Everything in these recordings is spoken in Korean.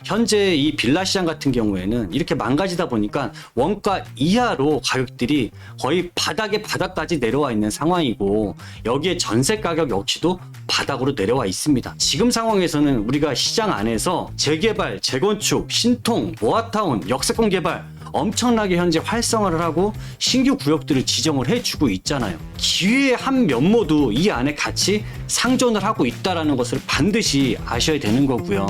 현재 이 빌라 시장 같은 경우에는 이렇게 망가지다 보니까 원가 이하로 가격들이 거의 바닥에 바닥까지 내려와 있는 상황이고, 여기에 전세 가격 역시도 바닥으로 내려와 있습니다. 지금 상황에서는 우리가 시장 안에서 재개발, 재건축, 신통, 모아타운, 역세권 개발 엄청나게 현재 활성화를 하고 신규 구역들을 지정을 해주고 있잖아요. 기회의 한 면모도 이 안에 같이 상존을 하고 있다는 것을 반드시 아셔야 되는 거고요.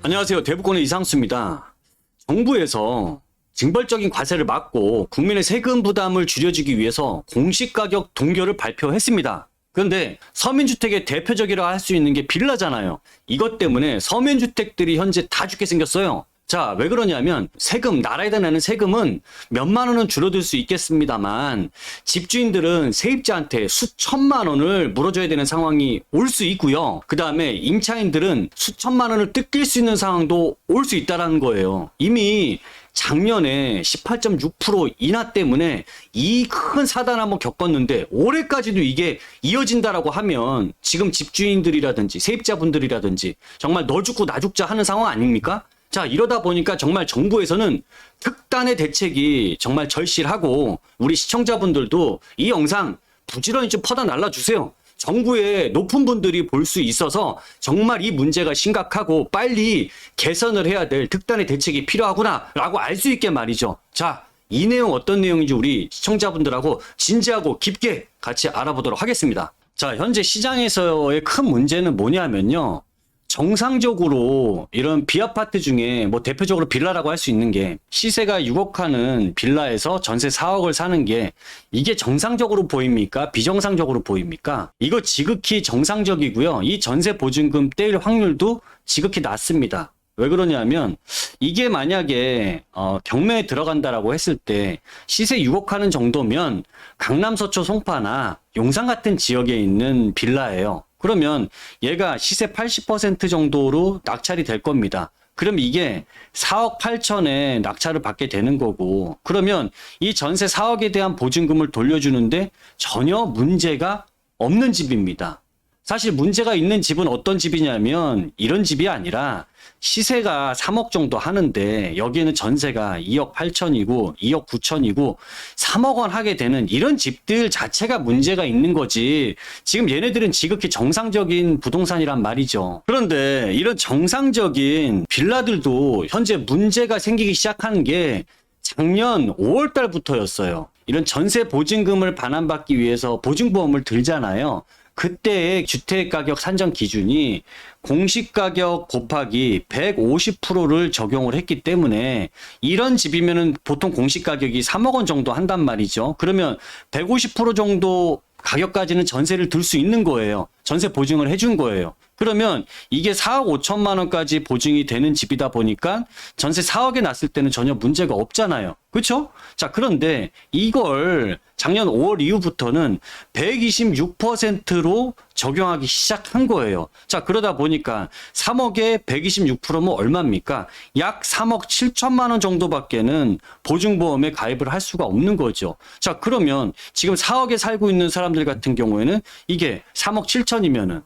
안녕하세요. 대부권의 이상수입니다. 정부에서 징벌적인 과세를 막고 국민의 세금 부담을 줄여주기 위해서 공시가격 동결을 발표했습니다. 그런데 서민주택의 대표적이라 할 수 있는 게 빌라잖아요. 이것 때문에 서민주택들이 현재 다 죽게 생겼어요. 자, 왜 그러냐면 세금, 나라에다 내는 세금은 몇만 원은 줄어들 수 있겠습니다만 집주인들은 세입자한테 수천만 원을 물어줘야 되는 상황이 올 수 있고요. 그 다음에 임차인들은 수천만 원을 뜯길 수 있는 상황도 올 수 있다는 거예요. 이미 작년에 18.6% 인하 때문에 이 큰 사단 한번 겪었는데 올해까지도 이게 이어진다라고 하면 지금 집주인들이라든지 세입자분들이라든지 정말 너 죽고 나 죽자 하는 상황 아닙니까? 자, 이러다 보니까 정말 정부에서는 특단의 대책이 정말 절실하고, 우리 시청자분들도 이 영상 부지런히 좀 퍼다 날라주세요. 정부의 높은 분들이 볼 수 있어서 정말 이 문제가 심각하고 빨리 개선을 해야 될 특단의 대책이 필요하구나 라고 알 수 있게 말이죠. 자, 이 내용 어떤 내용인지 우리 시청자분들하고 진지하고 깊게 같이 알아보도록 하겠습니다. 자, 현재 시장에서의 큰 문제는 뭐냐면요, 정상적으로 이런 비아파트 중에 뭐 대표적으로 빌라라고 할 수 있는 게, 시세가 6억 하는 빌라에서 전세 4억을 사는 게 이게 정상적으로 보입니까? 비정상적으로 보입니까? 이거 지극히 정상적이고요. 이 전세 보증금 떼일 확률도 지극히 낮습니다. 왜 그러냐면 이게 만약에 경매에 들어간다라고 했을 때 시세 6억 하는 정도면 강남, 서초, 송파나 용산 같은 지역에 있는 빌라예요. 그러면 얘가 시세 80% 정도로 낙찰이 될 겁니다. 그럼 이게 4억 8천에 낙찰을 받게 되는 거고, 그러면 이 전세 4억에 대한 보증금을 돌려주는데 전혀 문제가 없는 집입니다. 사실 문제가 있는 집은 어떤 집이냐면 이런 집이 아니라 시세가 3억 정도 하는데 여기에는 전세가 2억 8천이고 2억 9천이고 3억 원 하게 되는 이런 집들 자체가 문제가 있는 거지, 지금 얘네들은 지극히 정상적인 부동산이란 말이죠. 그런데 이런 정상적인 빌라들도 현재 문제가 생기기 시작한 게 작년 5월 달부터였어요. 이런 전세 보증금을 반환받기 위해서 보증보험을 들잖아요. 그때의 주택가격 산정 기준이 공시가격 곱하기 150%를 적용을 했기 때문에 이런 집이면은 보통 공시가격이 3억 원 정도 한단 말이죠. 그러면 150% 정도 가격까지는 전세를 들 수 있는 거예요. 전세 보증을 해준 거예요. 그러면 이게 4억 5천만 원까지 보증이 되는 집이다 보니까 전세 4억에 났을 때는 전혀 문제가 없잖아요. 그렇죠? 자, 그런데 이걸 작년 5월 이후부터는 126%로 적용하기 시작한 거예요. 자, 그러다 보니까 3억에 126%면 얼마입니까? 약 3억 7천만 원 정도밖에는 보증보험에 가입을 할 수가 없는 거죠. 자, 그러면 지금 4억에 살고 있는 사람들 같은 경우에는 이게 3억 7천이면은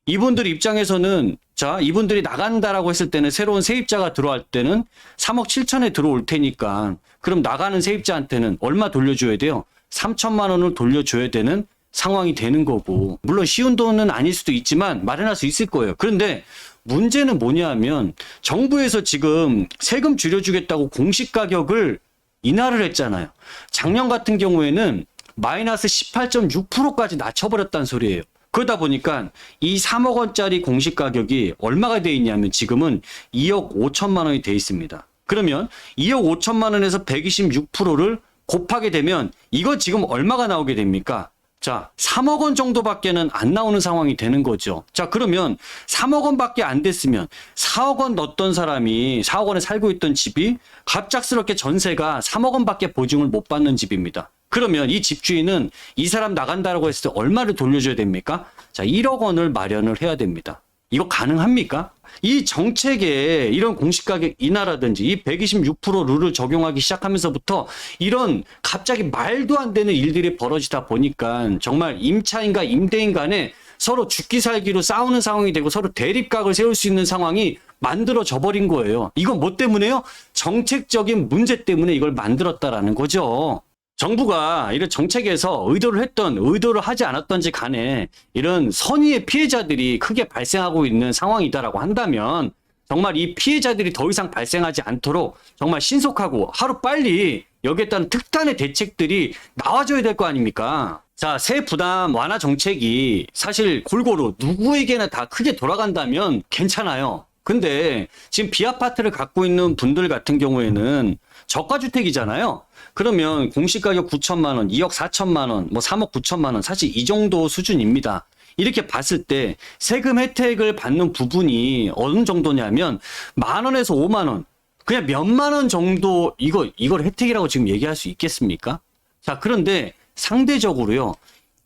이분들 입장에서는, 자, 이분들이 나간다라고 했을 때는 새로운 세입자가 들어올 때는 3억 7천에 들어올 테니까 그럼 나가는 세입자한테는 얼마 돌려줘야 돼요? 3천만 원을 돌려줘야 되는 상황이 되는 거고, 물론 쉬운 돈은 아닐 수도 있지만 마련할 수 있을 거예요. 그런데 문제는 뭐냐면 정부에서 지금 세금 줄여주겠다고 공시가격을 인하를 했잖아요. 작년 같은 경우에는 마이너스 18.6%까지 낮춰버렸다는 소리예요. 그러다 보니까 이 3억 원짜리 공시가격이 얼마가 돼 있냐면 지금은 2억 5천만 원이 돼 있습니다. 그러면 2억 5천만 원에서 126%를 곱하게 되면 이거 지금 얼마가 나오게 됩니까? 자, 3억 원 정도밖에는 안 나오는 상황이 되는 거죠. 자, 그러면 3억 원밖에 안 됐으면 4억 원 넣었던 사람이 4억 원에 살고 있던 집이 갑작스럽게 전세가 3억 원밖에 보증을 못 받는 집입니다. 그러면 이 집주인은 이 사람 나간다라고 했을 때 얼마를 돌려줘야 됩니까? 자, 1억 원을 마련을 해야 됩니다. 이거 가능합니까? 이 정책에 이런 공시가격 인하라든지 이 126% 룰을 적용하기 시작하면서부터 이런 갑자기 말도 안 되는 일들이 벌어지다 보니까 정말 임차인과 임대인 간에 서로 죽기 살기로 싸우는 상황이 되고 서로 대립각을 세울 수 있는 상황이 만들어져 버린 거예요. 이건 뭐 때문에요? 정책적인 문제 때문에 이걸 만들었다라는 거죠. 정부가 이런 정책에서 의도를 했던 의도를 하지 않았던지 간에 이런 선의의 피해자들이 크게 발생하고 있는 상황이다라고 한다면 정말 이 피해자들이 더 이상 발생하지 않도록 정말 신속하고 하루빨리 여기에 따른 특단의 대책들이 나와줘야 될 거 아닙니까? 자, 세 부담 완화 정책이 사실 골고루 누구에게나 다 크게 돌아간다면 괜찮아요. 근데 지금 비아파트를 갖고 있는 분들 같은 경우에는 저가주택이잖아요. 그러면 공시가격 9천만 원, 2억 4천만 원, 뭐 3억 9천만 원, 사실 이 정도 수준입니다. 이렇게 봤을 때 세금 혜택을 받는 부분이 어느 정도냐면 10,000원에서 50,000원, 그냥 몇만 원 정도 이걸 혜택이라고 지금 얘기할 수 있겠습니까? 자, 그런데 상대적으로요,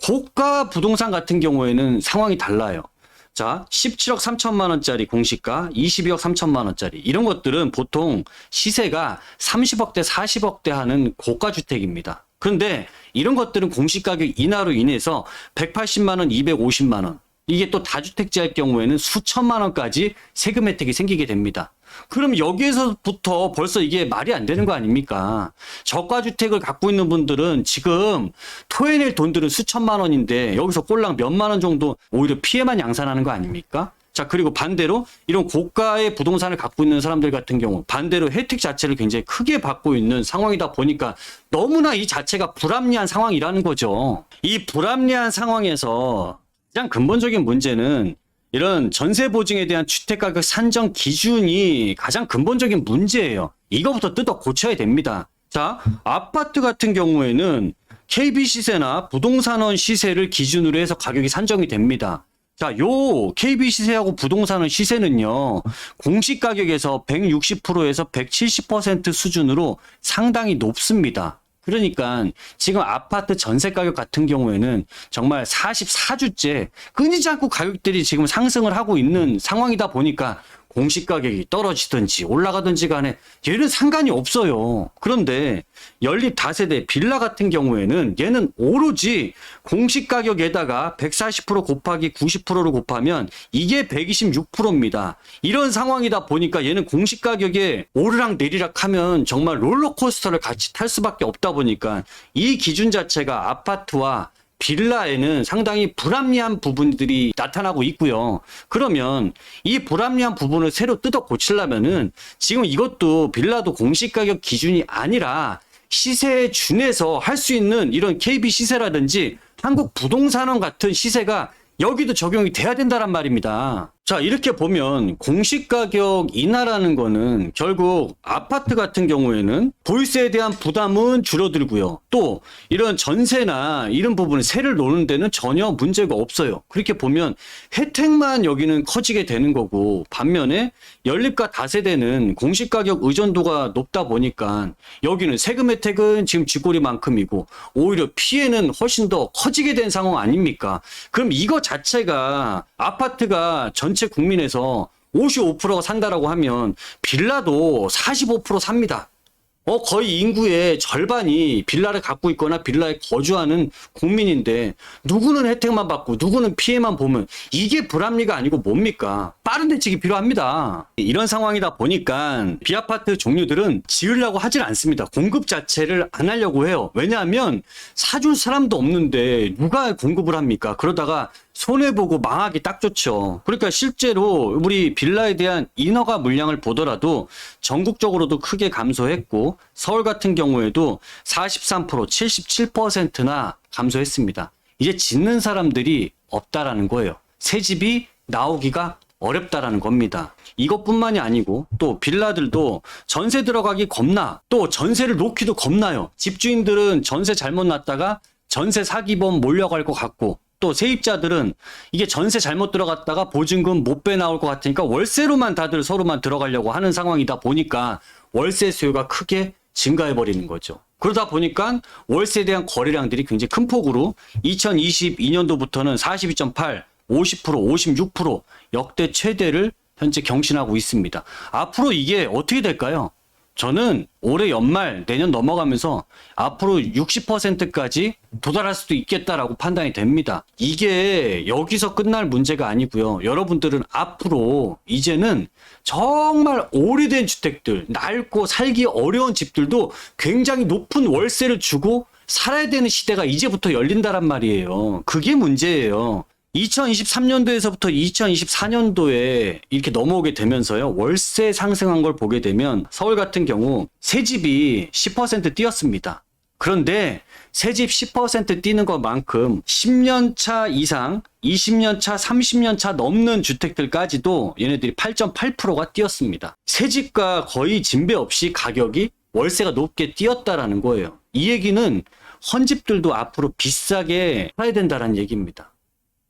고가 부동산 같은 경우에는 상황이 달라요. 자, 17억 3천만 원짜리 공시가, 22억 3천만 원짜리 이런 것들은 보통 시세가 30억대, 40억대 하는 고가 주택입니다. 그런데 이런 것들은 공시가격 인하로 인해서 180만 원, 250만 원, 이게 또 다주택자일 경우에는 수천만 원까지 세금 혜택이 생기게 됩니다. 그럼 여기에서부터 벌써 이게 말이 안 되는 거 아닙니까? 저가주택을 갖고 있는 분들은 지금 토해낼 돈들은 수천만 원인데 여기서 꼴랑 몇만 원 정도 오히려 피해만 양산하는 거 아닙니까? 자, 그리고 반대로 이런 고가의 부동산을 갖고 있는 사람들 같은 경우 반대로 혜택 자체를 굉장히 크게 받고 있는 상황이다 보니까 너무나 이 자체가 불합리한 상황이라는 거죠. 이 불합리한 상황에서 가장 근본적인 문제는 이런 전세 보증에 대한 주택가격 산정 기준이 가장 근본적인 문제예요. 이거부터 뜯어 고쳐야 됩니다. 자, 아파트 같은 경우에는 KB 시세나 부동산원 시세를 기준으로 해서 가격이 산정이 됩니다. 자, 요 KB 시세하고 부동산원 시세는요, 공시 가격에서 160%에서 170% 수준으로 상당히 높습니다. 그러니까 지금 아파트 전세 가격 같은 경우에는 정말 44주째 끊이지 않고 가격들이 지금 상승을 하고 있는 상황이다 보니까 공시 가격이 떨어지든지 올라가든지 간에 얘는 상관이 없어요. 그런데 연립 다세대 빌라 같은 경우에는 얘는 오로지 공시 가격에다가 140% 곱하기 90%를 곱하면 이게 126%입니다. 이런 상황이다 보니까 얘는 공시 가격에 오르락 내리락 하면 정말 롤러코스터를 같이 탈 수밖에 없다 보니까 이 기준 자체가 아파트와 빌라에는 상당히 불합리한 부분들이 나타나고 있고요. 그러면 이 불합리한 부분을 새로 뜯어 고치려면은 지금 이것도 빌라도 공시가격 기준이 아니라 시세에 준해서 할 수 있는 이런 KB 시세라든지 한국 부동산원 같은 시세가 여기도 적용이 돼야 된다란 말입니다. 자, 이렇게 보면 공시가격 인하라는 거는 결국 아파트 같은 경우에는 보유세에 대한 부담은 줄어들고요. 또 이런 전세나 이런 부분은 세를 놓는 데는 전혀 문제가 없어요. 그렇게 보면 혜택만 여기는 커지게 되는 거고, 반면에 연립과 다세대는 공시가격 의존도가 높다 보니까 여기는 세금 혜택은 지금 쥐꼬리만큼이고 오히려 피해는 훨씬 더 커지게 된 상황 아닙니까? 그럼 이거 자체가 아파트가 전체 국민에서 55%가 산다라고 하면 빌라도 45% 삽니다. 거의 인구의 절반이 빌라를 갖고 있거나 빌라에 거주하는 국민인데 누구는 혜택만 받고 누구는 피해만 보면 이게 불합리가 아니고 뭡니까? 빠른 대책이 필요합니다. 이런 상황이다 보니까 비아파트 종류들은 지으려고 하질 않습니다. 공급 자체를 안 하려고 해요. 왜냐하면 사줄 사람도 없는데 누가 공급을 합니까? 그러다가 손해보고 망하기 딱 좋죠. 그러니까 실제로 우리 빌라에 대한 인허가 물량을 보더라도 전국적으로도 크게 감소했고 서울 같은 경우에도 43%, 77%나 감소했습니다. 이제 짓는 사람들이 없다라는 거예요. 새 집이 나오기가 어렵다라는 겁니다. 이것뿐만이 아니고 또 빌라들도 전세 들어가기 겁나, 또 전세를 놓기도 겁나요. 집주인들은 전세 잘못 놨다가 전세 사기범 몰려갈 것 같고, 또 세입자들은 이게 전세 잘못 들어갔다가 보증금 못 빼나올 것 같으니까 월세로만 다들 서로만 들어가려고 하는 상황이다 보니까 월세 수요가 크게 증가해버리는 거죠. 그러다 보니까 월세에 대한 거래량들이 굉장히 큰 폭으로 2022년도부터는 42.8, 50%, 56% 역대 최대를 현재 경신하고 있습니다. 앞으로 이게 어떻게 될까요? 저는 올해 연말 내년 넘어가면서 앞으로 60%까지 도달할 수도 있겠다라고 판단이 됩니다. 이게 여기서 끝날 문제가 아니고요. 여러분들은 앞으로 이제는 정말 오래된 주택들, 낡고 살기 어려운 집들도 굉장히 높은 월세를 주고 살아야 되는 시대가 이제부터 열린다란 말이에요. 그게 문제예요. 2023년도에서부터 2024년도에 이렇게 넘어오게 되면서요. 월세 상승한 걸 보게 되면 서울 같은 경우 새 집이 10% 뛰었습니다. 그런데 새 집 10% 뛰는 것만큼 10년 차 이상, 20년 차, 30년 차 넘는 주택들까지도 얘네들이 8.8%가 뛰었습니다. 새 집과 거의 진배 없이 가격이 월세가 높게 뛰었다라는 거예요. 이 얘기는 헌집들도 앞으로 비싸게 팔아야 된다는 얘기입니다.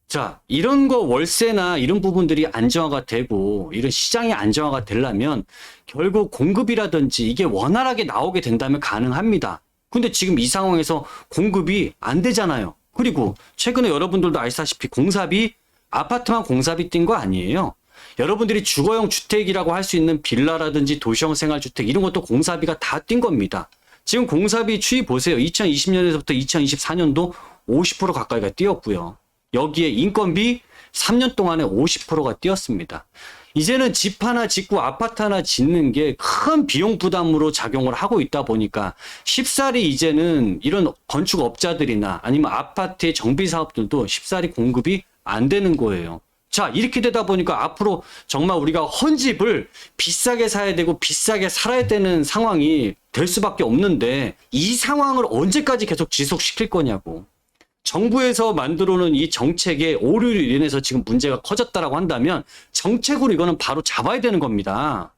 자, 이런 거 월세나 이런 부분들이 안정화가 되고 이런 시장이 안정화가 되려면 결국 공급이라든지 이게 원활하게 나오게 된다면 가능합니다. 근데 지금 이 상황에서 공급이 안 되잖아요. 그리고 최근에 여러분들도 아시다시피 공사비, 아파트만 공사비 뛴 거 아니에요. 여러분들이 주거용 주택이라고 할 수 있는 빌라라든지 도시형 생활주택 이런 것도 공사비가 다 뛴 겁니다. 지금 공사비 추이 보세요. 2020년에서부터 2024년도 50% 가까이가 뛰었고요. 여기에 인건비 3년 동안에 50%가 뛰었습니다. 이제는 집 하나 짓고 아파트 하나 짓는 게 큰 비용 부담으로 작용을 하고 있다 보니까 쉽사리 이제는 이런 건축업자들이나 아니면 아파트의 정비 사업들도 쉽사리 공급이 안 되는 거예요. 자, 이렇게 되다 보니까 앞으로 정말 우리가 헌집을 비싸게 사야 되고 비싸게 살아야 되는 상황이 될 수밖에 없는데 이 상황을 언제까지 계속 지속시킬 거냐고. 정부에서 만들어놓은 이 정책의 오류로 인해서 지금 문제가 커졌다라고 한다면 정책으로 이거는 바로 잡아야 되는 겁니다.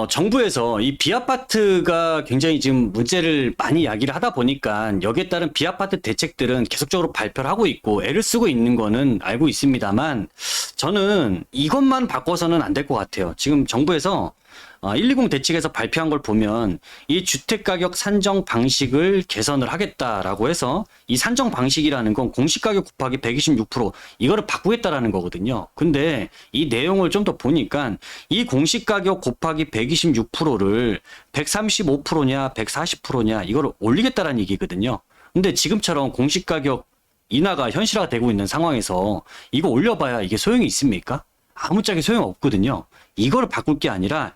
정부에서 이 비아파트가 굉장히 지금 문제를 많이 이야기를 하다 보니까 여기에 따른 비아파트 대책들은 계속적으로 발표를 하고 있고 애를 쓰고 있는 거는 알고 있습니다만 저는 이것만 바꿔서는 안 될 것 같아요. 지금 정부에서 120 대책에서 발표한 걸 보면 이 주택가격 산정 방식을 개선을 하겠다라고 해서 이 산정 방식이라는 건 공시가격 곱하기 126% 이거를 바꾸겠다라는 거거든요. 근데 이 내용을 좀 더 보니까 이 공시가격 곱하기 126%를 135%냐 140%냐 이걸 올리겠다라는 얘기거든요. 근데 지금처럼 공시가격 인하가 현실화되고 있는 상황에서 이거 올려봐야 이게 소용이 있습니까? 아무짝에 소용없거든요. 이걸 바꿀 게 아니라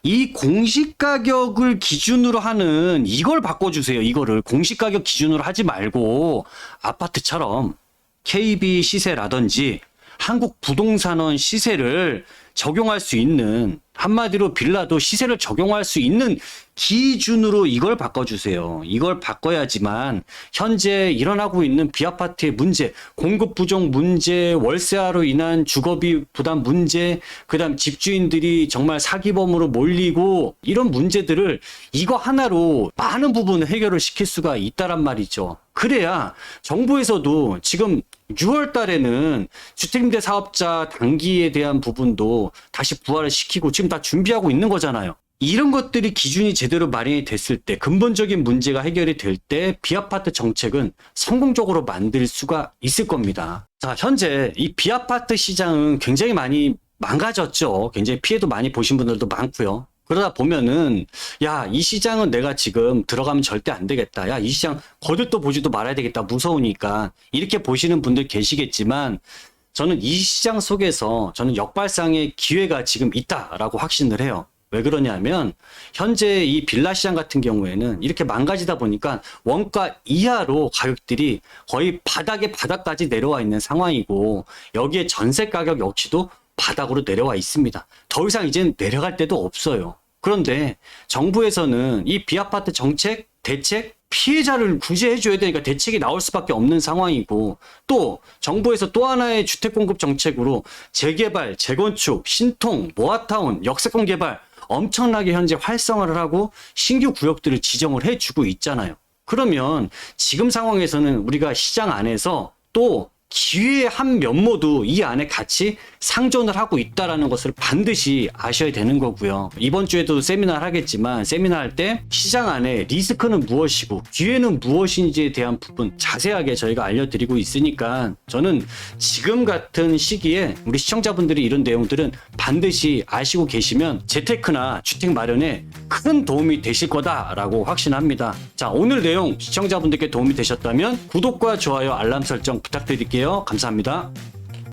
이 공시가격을 기준으로 하는 이걸 바꿔주세요. 이거를 공시가격 기준으로 하지 말고 아파트처럼 KB 시세라든지 한국부동산원 시세를 적용할 수 있는 한마디로 빌라도 시세를 적용할 수 있는 기준으로 이걸 바꿔주세요. 이걸 바꿔야지만 현재 일어나고 있는 비아파트의 문제, 공급 부족 문제, 월세화로 인한 주거비 부담 문제, 그다음 집주인들이 정말 사기범으로 몰리고 이런 문제들을 이거 하나로 많은 부분을 해결을 시킬 수가 있다란 말이죠. 그래야 정부에서도 지금 6월 달에는 주택임대 사업자 단기에 대한 부분도 다시 부활을 시키고 지금 다 준비하고 있는 거잖아요. 이런 것들이 기준이 제대로 마련이 됐을 때 근본적인 문제가 해결이 될 때 비아파트 정책은 성공적으로 만들 수가 있을 겁니다. 자, 현재 이 비아파트 시장은 굉장히 많이 망가졌죠. 굉장히 피해도 많이 보신 분들도 많고요. 그러다 보면은 야, 이 시장은 내가 지금 들어가면 절대 안 되겠다. 야, 이 시장 거들떠 보지도 말아야 되겠다. 무서우니까 이렇게 보시는 분들 계시겠지만 저는 이 시장 속에서 저는 역발상의 기회가 지금 있다라고 확신을 해요. 왜 그러냐면 현재 이 빌라 시장 같은 경우에는 이렇게 망가지다 보니까 원가 이하로 가격들이 거의 바닥에 바닥까지 내려와 있는 상황이고 여기에 전세 가격 역시도 바닥으로 내려와 있습니다. 더 이상 이제는 내려갈 데도 없어요. 그런데 정부에서는 이 비아파트 정책, 대책, 피해자를 구제해줘야 되니까 대책이 나올 수밖에 없는 상황이고 또 정부에서 또 하나의 주택공급 정책으로 재개발, 재건축, 신통, 모아타운, 역세권 개발 엄청나게 현재 활성화를 하고 신규 구역들을 지정을 해주고 있잖아요. 그러면 지금 상황에서는 우리가 시장 안에서 또 기회의 한 면모도 이 안에 같이 상존을 하고 있다라는 것을 반드시 아셔야 되는 거고요. 이번 주에도 세미나를 하겠지만 세미나 할 때 시장 안에 리스크는 무엇이고 기회는 무엇인지에 대한 부분 자세하게 저희가 알려드리고 있으니까 저는 지금 같은 시기에 우리 시청자분들이 이런 내용들은 반드시 아시고 계시면 재테크나 주택 마련에 큰 도움이 되실 거다라고 확신합니다. 자, 오늘 내용 시청자분들께 도움이 되셨다면 구독과 좋아요, 알람 설정 부탁드릴게요. 감사합니다.